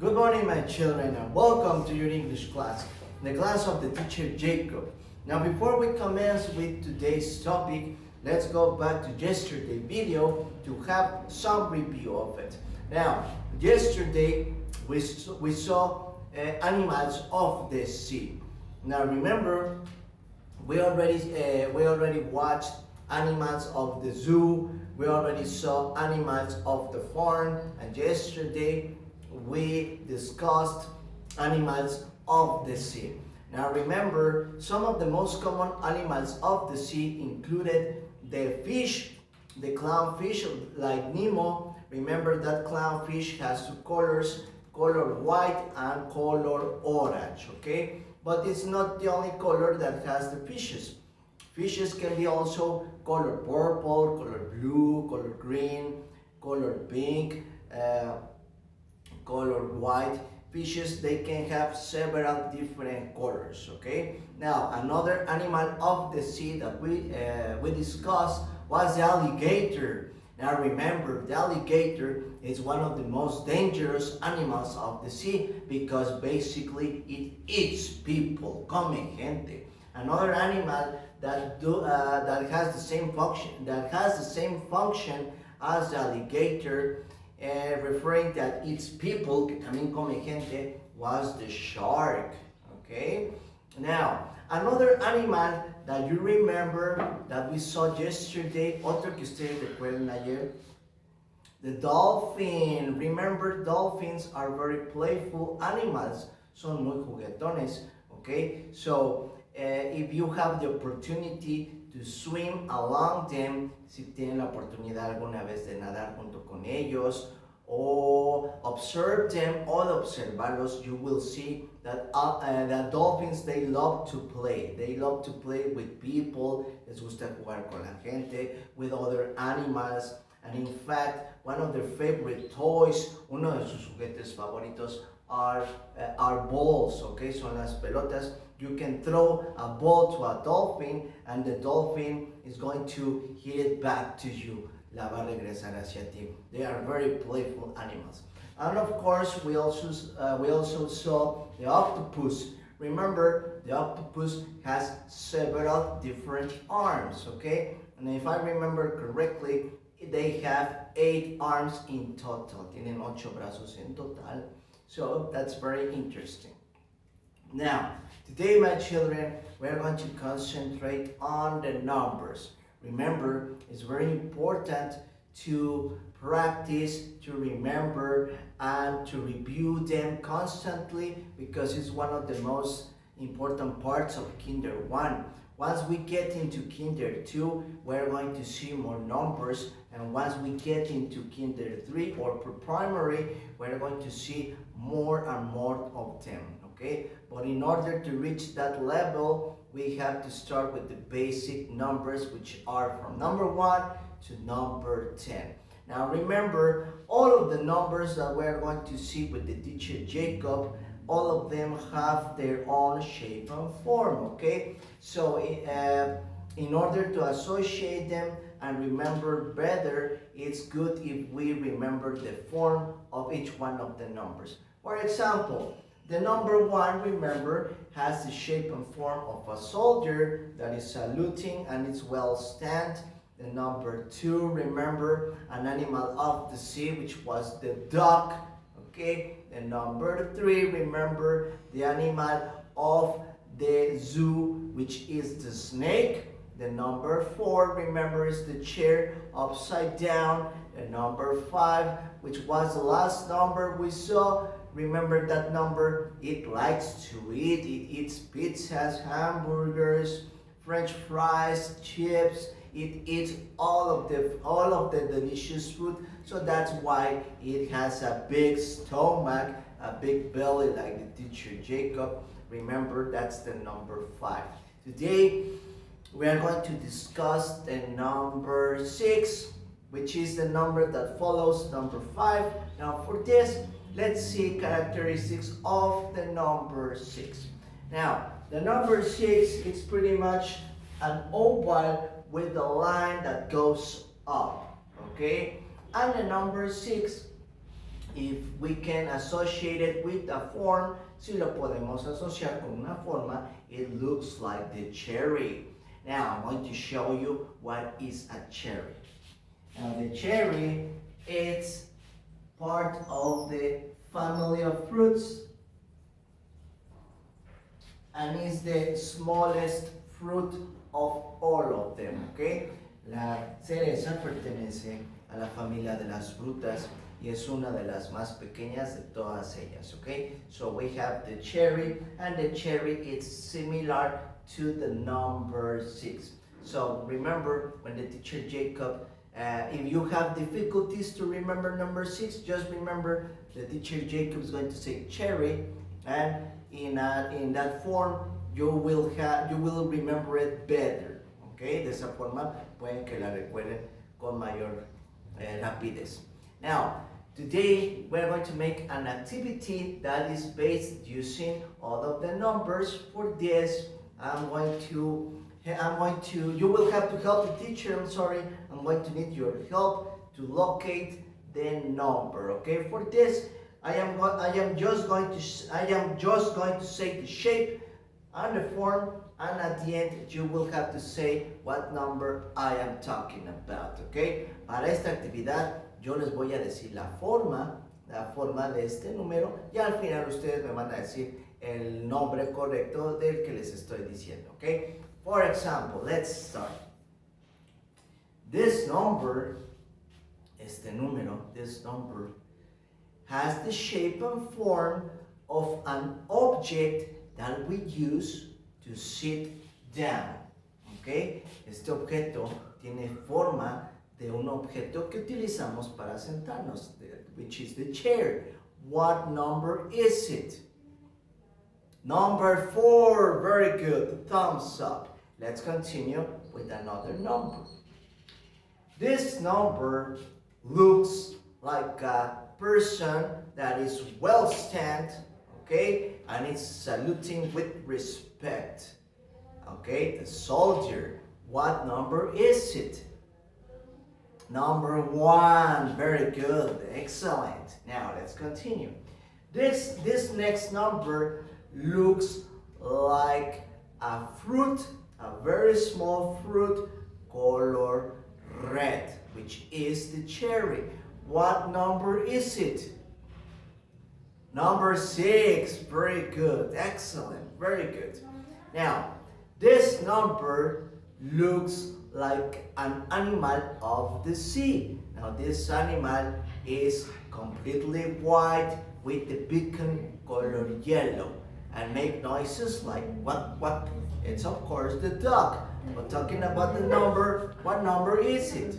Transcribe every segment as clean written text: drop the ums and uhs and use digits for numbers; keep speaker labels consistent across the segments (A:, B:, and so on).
A: Good morning, my children, and welcome to your English class, the class of the teacher Jacob. Now, before we commence with today's topic, let's go back to yesterday's video to have some review of it. Now, yesterday we saw animals of the sea. Now, remember, we already watched animals of the zoo. We already saw animals of the farm, and yesterday we discussed animals of the sea. Now remember, some of the most common animals of the sea included the fish, the clownfish like Nemo. Remember that clownfish has two colors, color white and color orange, okay? But it's not the only color that has the fishes. Fishes can be also color purple, color blue, color green, color pink, color white. Fishes, they can have several different colors, okay? Now, another animal of the sea that we discussed was the alligator. Now remember, the alligator is one of the most dangerous animals of the sea because basically it eats people. Come gente. Another animal that has the same function as the alligator, referring that its people, que también come gente, was the shark. Okay? Now, another animal that you remember that we saw yesterday, otro que ustedes recuerden ayer, the dolphin. Remember, dolphins are very playful animals. Son muy juguetones. Okay? So, if you have the opportunity to swim along them, si tienen la oportunidad alguna vez de nadar junto con ellos, o observe them, o de observarlos, you will see that that dolphins, they love to play. They love to play with people, les gusta jugar con la gente, with other animals, and in fact, one of their favorite toys, uno de sus juguetes favoritos are balls, okay, son las pelotas. You can throw a ball to a dolphin and the dolphin is going to hit it back to you. La va a regresar hacia ti. They are very playful animals. And of course, we also saw the octopus. Remember, the octopus has several different arms, okay? And if I remember correctly, they have 8 arms in total. Tienen 8 brazos en total. So that's very interesting. Now, today, my children, we're going to concentrate on the numbers. Remember, it's very important to practice, to remember, and to review them constantly because it's one of the most important parts of Kinder 1. Once we get into Kinder 2, we're going to see more numbers, and once we get into Kinder 3 or pre-primary, we're going to see more and more of them, okay? But in order to reach that level, we have to start with the basic numbers, which are from number 1 to number 10. Now remember, all of the numbers that we're going to see with the teacher Jacob, all of them have their own shape and form, okay? So in order to associate them and remember better, it's good if we remember the form of each one of the numbers. For example, the number 1, remember, has the shape and form of a soldier that is saluting and it's well stand. The number 2, remember, an animal of the sea, which was the duck. Okay, the number 3, remember, the animal of the zoo, which is the snake. The number 4, remember, is the chair upside down. The number 5, which was the last number we saw, remember that number, it likes to eat. It eats pizzas, hamburgers, French fries, chips. It eats all of the delicious food. So that's why it has a big stomach, a big belly like the teacher Jacob. Remember, that's the number 5. Today, we are going to discuss the number 6, which is the number that follows number 5. Now for this, let's see characteristics of the number 6. Now, the number 6 is pretty much an oval with a line that goes up, okay? And the number 6 if we can associate it with a form, si lo podemos asociar con una forma, it looks like the cherry. Now, I'm going to show you what is a cherry. Now, the cherry is part of the family of fruits and is the smallest fruit of all of them, okay? La cereza pertenece a la familia de las frutas y es una de las más pequeñas de todas ellas, okay? So we have the cherry, and the cherry is similar to the number 6. So remember when the teacher Jacob, if you have difficulties to remember number 6, just remember the teacher Jacob is going to say cherry, and in that form you will remember it better, okay? De esa forma pueden que la recuerden con mayor rapidez. Now, today we're going to make an activity that is based using all of the numbers. For this, you will have to help the teacher, I'm going to need your help to locate the number, okay? For this, I am just going to say the shape and the form, and at the end you will have to say what number I am talking about, okay? Para esta actividad yo les voy a decir la forma de este número, y al final ustedes me van a decir el nombre correcto del que les estoy diciendo, okay? For example, let's start. This number has the shape and form of an object that we use to sit down, okay? Este objeto tiene forma de un objeto que utilizamos para sentarnos, which is the chair. What number is it? Number 4, very good, thumbs up. Let's continue with another number. This number looks like a person that is well stand, okay, and it's saluting with respect, okay, the soldier. What number is it? Number 1, very good, excellent. Now let's continue. This next number looks like a fruit, a very small fruit, color red, which is the cherry. What number is it? Number 6, very good, excellent, very good. Now, this number looks like an animal of the sea. Now, this animal is completely white with the beacon color yellow and make noises like what? It's of course the duck. But talking about the number, what number is it?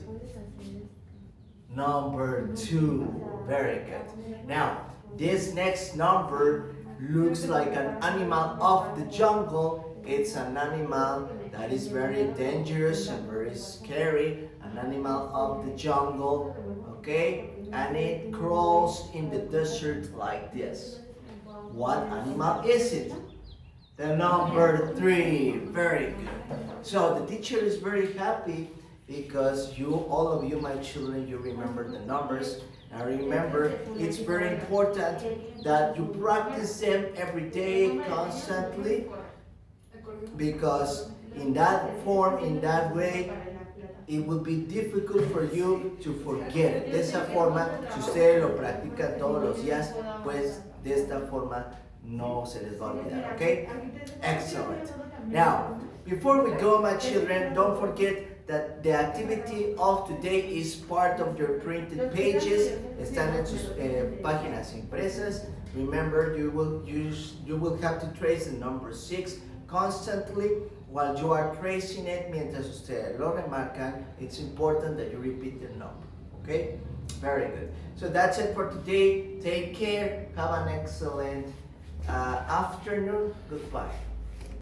A: Number 2, very good. Now, this next number looks like an animal of the jungle. It's an animal that is very dangerous and very scary, an animal of the jungle, okay? And it crawls in the desert like this. What animal is it? The number 3, very good. So the teacher is very happy because all of you, my children, you remember the numbers. Now remember, it's very important that you practice them every day, constantly, because in that form, in that way, it will be difficult for you to forget it. De esa forma, si ustedes lo practican todos los días, pues de esta forma no se les va a olvidar, okay? Excellent. Now, before we go, my children, don't forget that the activity of today is part of your printed pages. Están en sus páginas impresas. Remember, you will have to trace the number 6 constantly. While you are tracing it, mientras ustedes lo remarcan, it's important that you repeat the number, okay? Very good. So that's it for today. Take care. Have an excellent afternoon. Goodbye.